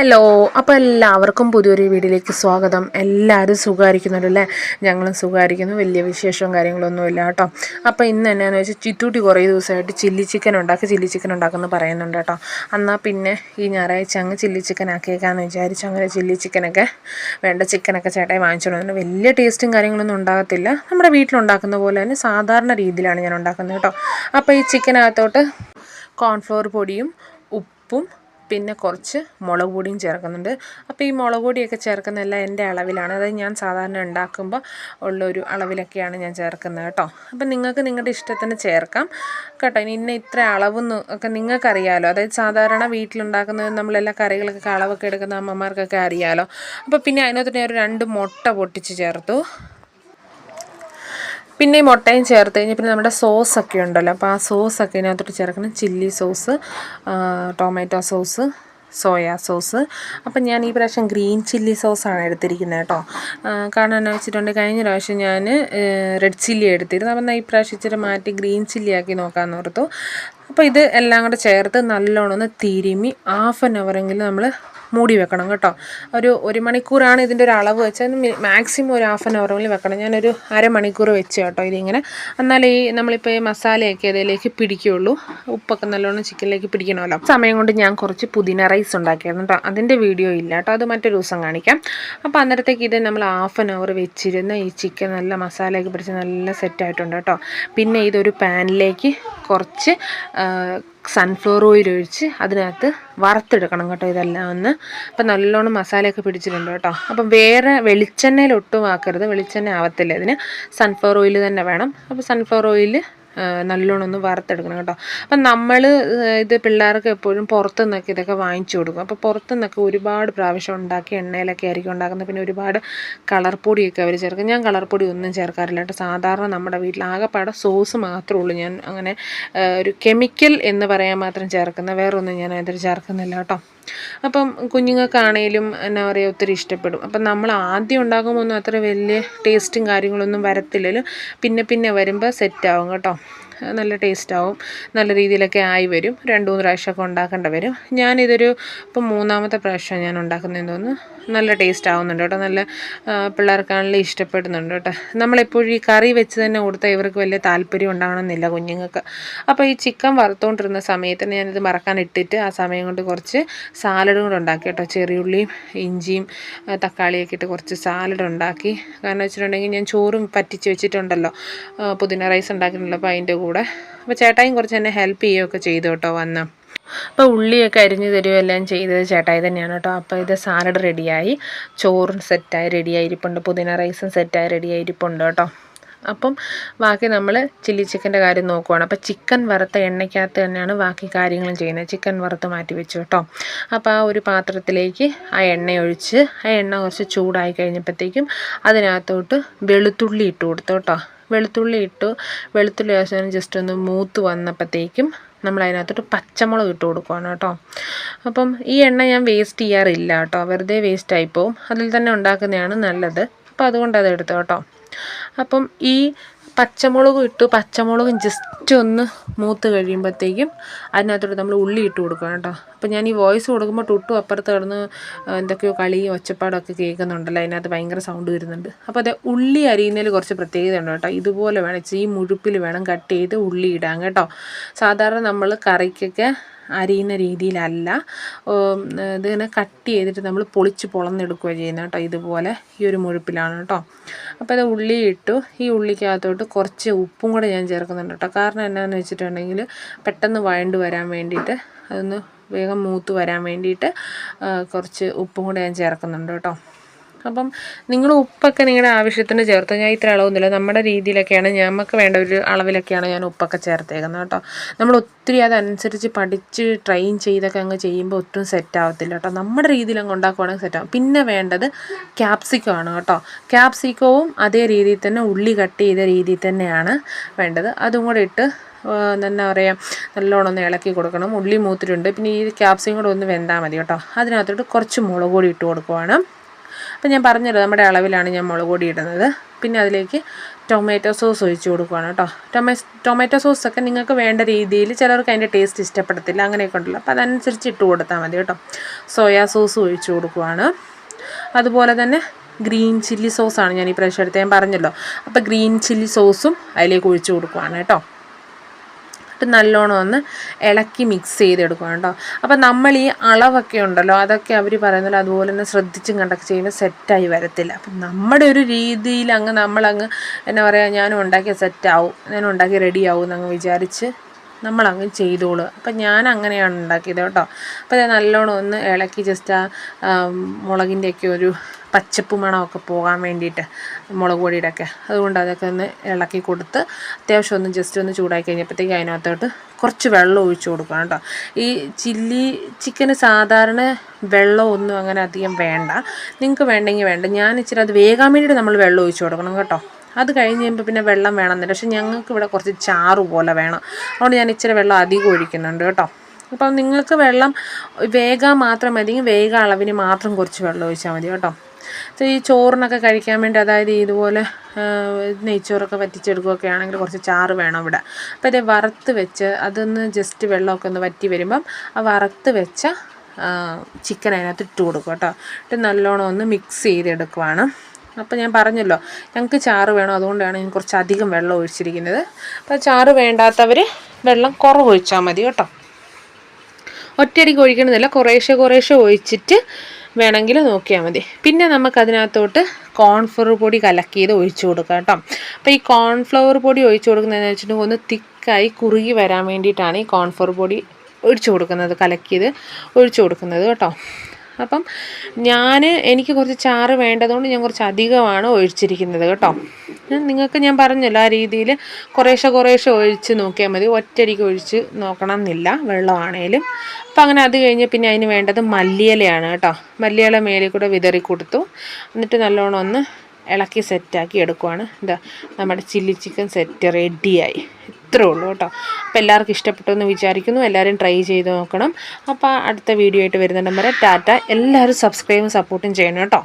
Hello, അപ്പോൾ എല്ലാവർക്കും പുതിയൊരു വീഡിയോയിലേക്ക് സ്വാഗതം. എല്ലാവരും സുഖമായിരിക്കുന്നുണ്ടല്ലേ? ഞങ്ങളും സുഖമായിരിക്കുന്നു, വലിയ വിശേഷവും കാര്യങ്ങളൊന്നുമില്ല കേട്ടോ. അപ്പോൾ ഇന്ന് എന്നാന്ന് വെച്ചാൽ ചിറ്റൂട്ടി കുറേ ദിവസമായിട്ട് ചില്ലി ചിക്കൻ ഉണ്ടാക്കുമെന്ന് പറയുന്നുണ്ട് കേട്ടോ. എന്നാൽ പിന്നെ ഈ ഞായറാഴ്ച അങ്ങ് ചില്ലി ചിക്കൻ ആക്കിയേക്കാമെന്ന് വിചാരിച്ചു. അങ്ങനെ ചില്ലി ചിക്കനൊക്കെ വേണ്ട ചിക്കനൊക്കെ ചേട്ടായി വാങ്ങിച്ചോണ്ട് വലിയ ടേസ്റ്റും കാര്യങ്ങളൊന്നും ഉണ്ടാകത്തില്ല, നമ്മുടെ വീട്ടിലുണ്ടാക്കുന്ന പോലെ തന്നെ സാധാരണ രീതിയിലാണ് ഞാൻ ഉണ്ടാക്കുന്നത് കേട്ടോ. അപ്പോൾ ഈ ചിക്കനകത്തോട്ട് കോൺഫ്ലവർ പൊടിയും ഉപ്പും പിന്നെ കുറച്ച് മുളക് പൊടിയും ചേർക്കുന്നുണ്ട്. അപ്പോൾ ഈ മുളക് പൊടിയൊക്കെ ചേർക്കുന്നതെല്ലാം എൻ്റെ അളവിലാണ്, അതായത് ഞാൻ സാധാരണ ഉണ്ടാക്കുമ്പോൾ ഉള്ളൊരു അളവിലൊക്കെയാണ് ഞാൻ ചേർക്കുന്നത് കേട്ടോ. അപ്പം നിങ്ങൾക്ക് നിങ്ങളുടെ ഇഷ്ടത്തിന് ചേർക്കാം കേട്ടോ. ഇന്ന ഇത്ര അളവെന്ന് ഒക്കെ നിങ്ങൾക്കറിയാമല്ലോ, അതായത് സാധാരണ വീട്ടിലുണ്ടാക്കുന്നത് നമ്മളെല്ലാ കറികൾക്കൊക്കെ അളവൊക്കെ എടുക്കുന്ന അമ്മമാർക്കൊക്കെ അറിയാമല്ലോ. അപ്പോൾ പിന്നെ അതിനകത്ത് ഞാൻ ഒരു 2 മുട്ട പൊട്ടിച്ച് ചേർത്തു. പിന്നെ ഈ മുട്ടയും ചേർത്ത് കഴിഞ്ഞാൽ പിന്നെ നമ്മുടെ സോസൊക്കെ ഉണ്ടല്ലോ, അപ്പോൾ ആ സോസൊക്കെ ഇതിനകത്തോട്ട് ചേർക്കണം. Chilli sauce, tomato sauce, soya sauce. അപ്പം ഞാൻ ഈ പ്രാവശ്യം ഗ്രീൻ ചില്ലി സോസാണ് എടുത്തിരിക്കുന്നത് കേട്ടോ. കാരണം എന്നാ വെച്ചിട്ടുണ്ട്, കഴിഞ്ഞ പ്രാവശ്യം ഞാൻ റെഡ് ചില്ലി എടുത്തിരുന്നു. അപ്പം ഈ പ്രാവശ്യം ഇച്ചിരി മാറ്റി ഗ്രീൻ ചില്ലി ആക്കി നോക്കാമെന്ന് ഓർത്തു. അപ്പോൾ ഇത് എല്ലാം കൂടെ ചേർത്ത് നല്ലോണം ഒന്ന് തിരുമ്മി ഹാഫ് ആൻ അവറെങ്കിലും നമ്മൾ മൂടി വെക്കണം കേട്ടോ. ഒരു മണിക്കൂറാണ് ഇതിൻ്റെ ഒരു അളവ് വെച്ചാൽ, മാക്സിമം ഒരു ഹാഫ് ആൻ അവറെങ്കിലും വെക്കണം. ഞാനൊരു അരമണിക്കൂർ വെച്ച് കേട്ടോ ഇതിങ്ങനെ. എന്നാലേ ഈ നമ്മളിപ്പോൾ ഈ മസാലയൊക്കെ അതിലേക്ക് പിടിക്കുകയുള്ളൂ, ഉപ്പൊക്കെ നല്ലോണം ചിക്കനിലേക്ക് പിടിക്കണമല്ലോ. സമയം കൊണ്ട് ഞാൻ കുറച്ച് പുതിന റൈസ് ഉണ്ടാക്കിയായിരുന്നു കേട്ടോ. അതിൻ്റെ വീഡിയോ ഇല്ല കേട്ടോ, അത് മറ്റൊരു ദിവസം കാണിക്കാം. അപ്പോൾ അന്നേരത്തേക്ക് ഇത് നമ്മൾ ഹാഫ് ആൻ അവർ വെച്ചിരുന്ന് ഈ ചിക്കൻ നല്ല മസാലയൊക്കെ പിടിച്ച് നല്ല സെറ്റായിട്ടുണ്ട് കേട്ടോ. പിന്നെ ഇതൊരു പാനിലേക്ക് കുറച്ച് സൺഫ്ലവർ ഓയിൽ ഒഴിച്ച് അതിനകത്ത് വറുത്തെടുക്കണം കേട്ടോ ഇതെല്ലാം ഒന്ന്. അപ്പം നല്ലോണം മസാലയൊക്കെ പിടിച്ചിട്ടുണ്ട് കേട്ടോ. അപ്പം വേറെ വെളിച്ചെണ്ണയിൽ ഒട്ടും ആക്കരുത്, വെളിച്ചെണ്ണ ആവത്തില്ല ഇതിന്, സൺഫ്ലവർ ഓയിൽ തന്നെ വേണം. അപ്പോൾ സൺഫ്ലവർ ഓയിൽ നല്ലോണം ഒന്ന് വറുത്തെടുക്കണം കേട്ടോ. അപ്പം നമ്മൾ ഇത് പിള്ളേർക്ക് എപ്പോഴും പുറത്തു നിന്നൊക്കെ ഇതൊക്കെ വാങ്ങിച്ചു കൊടുക്കും. അപ്പോൾ പുറത്തു നിന്നൊക്കെ ഒരുപാട് പ്രാവശ്യം ഉണ്ടാക്കി എണ്ണയിലൊക്കെ ആയിരിക്കും ഉണ്ടാക്കുന്നത്. പിന്നെ ഒരുപാട് കളർ പൊടിയൊക്കെ അവർ ചേർക്കും. ഞാൻ കളർ പൊടി ഒന്നും ചേർക്കാറില്ല കേട്ടോ. സാധാരണ നമ്മുടെ വീട്ടിൽ ആകെപ്പാടെ സോസ് മാത്രമേ ഉള്ളൂ ഞാൻ അങ്ങനെ ഒരു കെമിക്കൽ എന്ന് പറയാൻ മാത്രം ചേർക്കുന്ന, വേറൊന്നും ഞാൻ അതിൽ ചേർക്കുന്നില്ല കേട്ടോ. അപ്പം കുഞ്ഞുങ്ങൾക്കാണേലും എന്നാ പറയുക ഒത്തിരി ഇഷ്ടപ്പെടും. അപ്പം നമ്മൾ ആദ്യം ഉണ്ടാക്കുമ്പോൾ ഒന്നും അത്ര വലിയ ടേസ്റ്റും കാര്യങ്ങളൊന്നും വരത്തില്ലല്ലോ, പിന്നെ പിന്നെ വരുമ്പോൾ സെറ്റാവും കേട്ടോ. നല്ല ടേസ്റ്റാവും, നല്ല രീതിയിലൊക്കെ ആയി വരും. 2-3 പ്രാവശ്യമൊക്കെ ഉണ്ടാക്കേണ്ടി വരും. ഞാനിതൊരു ഇപ്പം 3ാമത്തെ പ്രാവശ്യം ഞാൻ ഉണ്ടാക്കുന്നതെന്ന് തോന്നുന്നു. നല്ല ടേസ്റ്റ് ആവുന്നുണ്ട് കേട്ടോ. നല്ല പിള്ളേർക്കാണെങ്കിലും ഇഷ്ടപ്പെടുന്നുണ്ട് കേട്ടോ. നമ്മളെപ്പോഴും ഈ കറി വെച്ച് തന്നെ കൊടുത്താൽ ഇവർക്ക് വലിയ താല്പര്യം ഉണ്ടാകണമെന്നില്ല കുഞ്ഞുങ്ങൾക്ക്. അപ്പോൾ ഈ ചിക്കൻ വറുത്തുകൊണ്ടിരുന്ന സമയത്ത് ഞാനിത് മറക്കാനിട്ടിട്ട് ആ സമയം കൊണ്ട് കുറച്ച് സാലഡും കൂടെ ഉണ്ടാക്കി കേട്ടോ. ചെറിയുള്ളിയും ഇഞ്ചിയും തക്കാളിയൊക്കെ ഇട്ട് കുറച്ച് സാലഡ് ഉണ്ടാക്കി. കാരണം വെച്ചിട്ടുണ്ടെങ്കിൽ ഞാൻ ചോറും പറ്റിച്ച് വെച്ചിട്ടുണ്ടല്ലോ, പുതിന റൈസ് ഉണ്ടാക്കിയിട്ടുണ്ടല്ലോ, അപ്പോൾ അതിൻ്റെ കൂടെ. അപ്പോൾ ചേട്ടായും കുറച്ച് എന്നെ ഹെൽപ്പ് ചെയ്യുകയൊക്കെ ചെയ്തു കേട്ടോ വന്ന്. അപ്പോൾ ഉള്ളിയൊക്കെ അരിഞ്ഞ് തരുമെല്ലാം ചെയ്തത് ചേട്ടായി തന്നെയാണ് കേട്ടോ. അപ്പോൾ ഇത് സാലഡ് റെഡിയായി, ചോറും സെറ്റായി റെഡിയായി ഇരിപ്പുണ്ട്, പുതിന റൈസും സെറ്റായി റെഡിയായി ഇരിപ്പുണ്ട് കേട്ടോ. അപ്പം ബാക്കി നമ്മൾ ചില്ലി ചിക്കൻ്റെ കാര്യം നോക്കുവാണ്. അപ്പോൾ ചിക്കൻ വറുത്ത എണ്ണയ്ക്കകത്ത് തന്നെയാണ് ബാക്കി കാര്യങ്ങളും ചെയ്യുന്നത്. ചിക്കൻ വറുത്ത് മാറ്റി വെച്ചു കേട്ടോ. അപ്പോൾ ആ ഒരു പാത്രത്തിലേക്ക് ആ എണ്ണ ഒഴിച്ച്, ആ എണ്ണ കുറച്ച് ചൂടായി കഴിഞ്ഞപ്പോഴത്തേക്കും അതിനകത്തോട്ട് വെളുത്തുള്ളി ഇട്ട് കൊടുത്തു കേട്ടോ. വെളുത്തുള്ളി അവസാനം ജസ്റ്റ് ഒന്ന് മൂത്ത് വന്നപ്പോഴത്തേക്കും നമ്മൾ അതിനകത്തോട്ട് പച്ചമുളക് ഇട്ട് കൊടുക്കുകയാണ് കേട്ടോ. അപ്പം ഈ എണ്ണ ഞാൻ വേസ്റ്റ് ചെയ്യാറില്ല കേട്ടോ, വെറുതെ വേസ്റ്റായിപ്പോവും. അതിൽ തന്നെ ഉണ്ടാക്കുന്നതാണ് നല്ലത്. അപ്പോൾ അതുകൊണ്ട് അത് എടുത്തു കേട്ടോ. അപ്പം ഈ പച്ചമുളകും ഇട്ടു, പച്ചമുളകും ജസ്റ്റ് ഒന്ന് മൂത്ത് കഴിയുമ്പോഴത്തേക്കും അതിനകത്തോട്ട് നമ്മൾ ഉള്ളി ഇട്ട് കൊടുക്കണം കേട്ടോ. അപ്പം ഞാൻ ഈ വോയിസ് കൊടുക്കുമ്പോൾ ടുട്ടു അപ്പുറത്ത് കിടന്ന് എന്തൊക്കെയോ കളിയും ഒച്ചപ്പാടൊക്കെ കേൾക്കുന്നുണ്ടല്ലോ, അതിനകത്ത് ഭയങ്കര സൗണ്ട് വരുന്നുണ്ട്. അപ്പോൾ അത് ഉള്ളി അരിയുന്നതിൽ കുറച്ച് പ്രത്യേകത ഉണ്ട് കേട്ടോ. ഇതുപോലെ വേണം, ഈ മുഴുപ്പിൽ വേണം കട്ട് ചെയ്ത് ഉള്ളി ഇടാൻ കേട്ടോ. സാധാരണ നമ്മൾ കറിക്കൊക്കെ അരിയുന്ന രീതിയിലല്ല, ഇതിങ്ങനെ കട്ട് ചെയ്തിട്ട് നമ്മൾ പൊളന്നെടുക്കുകയാണ് ചെയ്യുന്നത് കേട്ടോ. ഇതുപോലെ ഈ ഒരു മുഴുപ്പിലാണ് കേട്ടോ. അപ്പോൾ അത് ഉള്ളി ഇട്ടു. ഈ ഉള്ളിക്കകത്തോട്ട് കുറച്ച് ഉപ്പും കൂടെ ഞാൻ ചേർക്കുന്നുണ്ട് കേട്ടോ. കാരണം എന്നാന്ന് വെച്ചിട്ടുണ്ടെങ്കിൽ പെട്ടെന്ന് വഴണ്ട് വരാൻ വേണ്ടിയിട്ട്, അതൊന്ന് വേഗം മൂത്ത് വരാൻ വേണ്ടിയിട്ട് കുറച്ച് ഉപ്പും കൂടെ ഞാൻ ചേർക്കുന്നുണ്ട് കേട്ടോ. അപ്പം നിങ്ങൾ ഉപ്പൊക്കെ നിങ്ങളുടെ ആവശ്യത്തിന് ചേർത്ത്, ഞാൻ ഇത്ര അളവൊന്നുമില്ല, നമ്മുടെ രീതിയിലൊക്കെയാണ്, നമുക്ക് വേണ്ട ഒരു അളവിലൊക്കെയാണ് ഞാൻ ഉപ്പൊക്കെ ചേർത്തേക്കുന്നത് കേട്ടോ. നമ്മൾ ഒത്തിരി അതനുസരിച്ച് പഠിച്ച് ട്രെയിൻ ചെയ്തൊക്കെ അങ്ങ് ചെയ്യുമ്പോൾ ഒട്ടും സെറ്റാവത്തില്ല കേട്ടോ. നമ്മുടെ രീതിയിൽ അങ്ങ് ഉണ്ടാക്കുവാണെങ്കിൽ സെറ്റാവും. പിന്നെ വേണ്ടത് ക്യാപ്സിക്കമാണ് കേട്ടോ. ക്യാപ്സിക്കവും അതേ രീതിയിൽ തന്നെ ഉള്ളി കട്ട് ചെയ്ത രീതിയിൽ തന്നെയാണ് വേണ്ടത്. അതും കൂടെ ഇട്ട് എന്താ പറയുക, നല്ലോണം ഒന്ന് ഇളക്കി കൊടുക്കണം. ഉള്ളി മൂത്തിട്ടുണ്ട്, പിന്നെ ഈ ക്യാപ്സിക്കം കൂടെ ഒന്ന് വെന്താൽ മതി കേട്ടോ. അതിനകത്തോട്ട് കുറച്ച് മുളക് പൊടി ഇട്ട് കൊടുക്കുവാണ്. അപ്പോൾ ഞാൻ പറഞ്ഞല്ലോ നമ്മുടെ അളവിലാണ് ഞാൻ മുളക് പൊടി ഇടുന്നത്. പിന്നെ അതിലേക്ക് ടൊമാറ്റോ സോസ് ഒഴിച്ച് കൊടുക്കുകയാണ് കേട്ടോ. ടൊമാറ്റോ സോസൊക്കെ നിങ്ങൾക്ക് വേണ്ട രീതിയിൽ, ചിലർക്ക് അതിൻ്റെ ടേസ്റ്റ് ഇഷ്ടപ്പെടത്തില്ല, അങ്ങനെയൊക്കെ ഉണ്ടല്ലോ, അപ്പോൾ അതനുസരിച്ച് ഇട്ട് കൊടുത്താൽ മതി കേട്ടോ. സോയാ സോസ് ഒഴിച്ച് കൊടുക്കുകയാണ്. അതുപോലെ തന്നെ ഗ്രീൻ ചില്ലി സോസാണ് ഞാൻ ഈ പ്രാവശ്യം എടുത്ത്, ഞാൻ പറഞ്ഞല്ലോ. അപ്പോൾ ഗ്രീൻ ചില്ലി സോസും അതിലേക്ക് ഒഴിച്ച് കൊടുക്കുകയാണ് കേട്ടോ. നല്ലോണം ഒന്ന് ഇളക്കി മിക്സ് ചെയ്തെടുക്കണം കേട്ടോ. അപ്പം നമ്മൾ ഈ അളവൊക്കെ ഉണ്ടല്ലോ, അതൊക്കെ അവർ പറയുന്നല്ലോ അതുപോലെ തന്നെ ശ്രദ്ധിച്ചും കണ്ടൊക്കെ ചെയ്യുമ്പോൾ സെറ്റായി വരത്തില്ല. അപ്പം നമ്മുടെ ഒരു രീതിയിൽ നമ്മളങ്ങ് എന്നാ പറയുക, ഞാനും ഉണ്ടാക്കിയ സെറ്റാവും, ഞാനും ഉണ്ടാക്കി റെഡിയാവും എന്നങ്ങ് വിചാരിച്ച് നമ്മളങ്ങ് ചെയ്തോളുക. അപ്പം ഞാൻ അങ്ങനെയാണ് ഉണ്ടാക്കിയത് കേട്ടോ. അപ്പോൾ അത് നല്ലോണം ഒന്ന് ഇളക്കി ജസ്റ്റ് ആ മുളകിൻ്റെയൊക്കെ ഒരു പച്ചപ്പ് മണമൊക്കെ പോകാൻ വേണ്ടിയിട്ട്, മുളക് പൊടിയുടെയൊക്കെ, അതുകൊണ്ട് അതൊക്കെ ഒന്ന് ഇളക്കി കൊടുത്ത് അത്യാവശ്യം ഒന്ന് ജസ്റ്റ് ഒന്ന് ചൂടാക്കി കഴിഞ്ഞപ്പോഴത്തേക്ക് അതിനകത്തോട്ട് കുറച്ച് വെള്ളം ഒഴിച്ച് കൊടുക്കണം കേട്ടോ. ഈ ചിക്കന് സാധാരണ വെള്ളമൊന്നും അങ്ങനെ അധികം വേണ്ട, നിങ്ങൾക്ക് വേണ്ടെങ്കിൽ വേണ്ട. ഞാൻ ഇച്ചിരി അത് വേകാൻ വേണ്ടിയിട്ട് നമ്മൾ വെള്ളം ഒഴിച്ച് കൊടുക്കണം കേട്ടോ. അത് കഴിഞ്ഞ് കഴിയുമ്പോൾ പിന്നെ വെള്ളം വേണമെന്നില്ല, പക്ഷെ ഞങ്ങൾക്ക് ഇവിടെ കുറച്ച് ചാറ് പോലെ വേണം, അതുകൊണ്ട് ഞാൻ ഇച്ചിരി വെള്ളം അധികം ഒഴിക്കുന്നുണ്ട് കേട്ടോ. അപ്പം നിങ്ങൾക്ക് വെള്ളം വേഗം മാത്രം മതി, വേഗം അളവിന് മാത്രം കുറച്ച് വെള്ളം ഒഴിച്ചാൽ മതി കേട്ടോ. ഈ ചോറിനൊക്കെ കഴിക്കാൻ വേണ്ടി, അതായത് ഇതുപോലെ നെയ്ച്ചോറൊക്കെ വറ്റിച്ചെടുക്കുകയൊക്കെ ആണെങ്കിൽ കുറച്ച് ചാറ് വേണം ഇവിടെ. അപ്പോൾ ഇത് വറുത്ത് വെച്ച് അതൊന്ന് ജസ്റ്റ് വെള്ളമൊക്കെ ഒന്ന് വറ്റി വരുമ്പം ആ വറുത്ത് വെച്ച ചിക്കൻ അതിനകത്ത് ഇട്ട് കൊടുക്കും കേട്ടോ. ഇട്ട് നല്ലോണം ഒന്ന് മിക്സ് ചെയ്തെടുക്കുവാണ്. അപ്പോൾ ഞാൻ പറഞ്ഞല്ലോ ഞങ്ങൾക്ക് ചാറ് വേണം, അതുകൊണ്ടാണ് ഞാൻ കുറച്ച് അധികം വെള്ളം ഒഴിച്ചിരിക്കുന്നത്. അപ്പോൾ ചാറ് വേണ്ടാത്തവർ വെള്ളം കുറവ് ഒഴിച്ചാൽ മതി കേട്ടോ. ഒറ്റയടിക്ക് ഒഴിക്കണമെന്നില്ല, കുറേശ്ശെ ഒഴിച്ചിട്ട് വേണമെങ്കിൽ നോക്കിയാൽ മതി. പിന്നെ നമുക്കതിനകത്തോട്ട് കോൺഫ്ലവർ പൊടി കലക്കിയത് ഒഴിച്ചു കൊടുക്കാം കേട്ടോ. അപ്പോൾ ഈ കോൺഫ്ലവർ പൊടി ഒഴിച്ചു കൊടുക്കുന്നതെന്ന് വെച്ചിട്ടുണ്ടെങ്കിൽ ഒന്ന് തിക്കായി കുറുകി വരാൻ വേണ്ടിയിട്ടാണ് ഈ കോൺഫ്ലവർ പൊടി ഒഴിച്ചു കൊടുക്കുന്നത്, കലക്കിയത് ഒഴിച്ചു കൊടുക്കുന്നത് കേട്ടോ. അപ്പം എനിക്ക് കുറച്ച് ചാറ് വേണ്ടതുകൊണ്ട് ഞാൻ കുറച്ച് അധികമാണ് ഒഴിച്ചിരിക്കുന്നത് കേട്ടോ. നിങ്ങൾക്ക് ഞാൻ പറഞ്ഞല്ലോ ആ രീതിയിൽ കുറേശ്ശെ ഒഴിച്ച് നോക്കിയാൽ മതി, ഒറ്റയടിക്ക് ഒഴിച്ച് നോക്കണം എന്നില്ല വെള്ളമാണേലും. അപ്പം അങ്ങനെ അത് കഴിഞ്ഞ് പിന്നെ അതിന് വേണ്ടത് മല്ലിയിലയാണ് കേട്ടോ. മല്ലിയില മേലിൽ കൂടെ വിതറി കൊടുത്തു, എന്നിട്ട് നല്ലോണം ഒന്ന് ഇളക്കി സെറ്റാക്കി എടുക്കുവാണ്. നമ്മുടെ ചില്ലി ചിക്കൻ സെറ്റ് റെഡിയായി. ഇത്രേ ഉള്ളൂ കേട്ടോ. അപ്പോൾ എല്ലാവർക്കും ഇഷ്ടപ്പെട്ടു എന്ന് വിചാരിക്കുന്നു. എല്ലാവരും ട്രൈ ചെയ്ത് നോക്കണം. അപ്പോൾ അടുത്ത വീഡിയോ ആയിട്ട് വരുന്നുണ്ടെങ്കിൽ ടാറ്റ. എല്ലാവരും സബ്സ്ക്രൈബും സപ്പോർട്ടും ചെയ്യണം കേട്ടോ.